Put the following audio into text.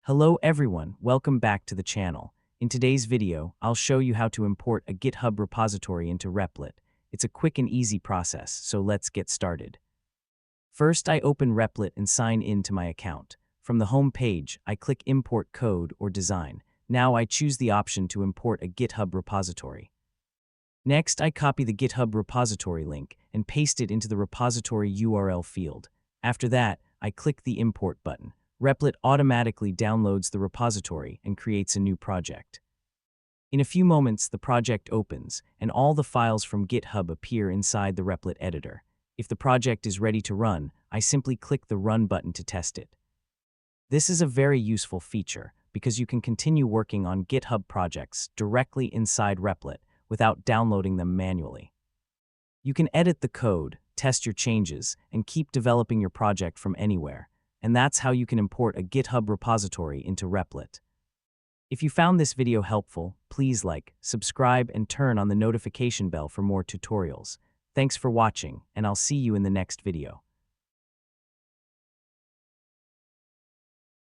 Hello everyone, welcome back to the channel. In today's video, I'll show you how to import a GitHub repository into Replit. It's a quick and easy process, so let's get started. First, I open Replit and sign in to my account. From the home page, I click Import Code or Design. Now I choose the option to import a GitHub repository. Next, I copy the GitHub repository link and paste it into the repository URL field. After that, I click the Import button. Replit automatically downloads the repository and creates a new project. In a few moments, the project opens, and all the files from GitHub appear inside the Replit editor. If the project is ready to run, I simply click the Run button to test it. This is a very useful feature because you can continue working on GitHub projects directly inside Replit without downloading them manually. You can edit the code, test your changes, and keep developing your project from anywhere. And that's how you can import a GitHub repository into Replit. If you found this video helpful, please like, subscribe, and turn on the notification bell for more tutorials. Thanks for watching, and I'll see you in the next video.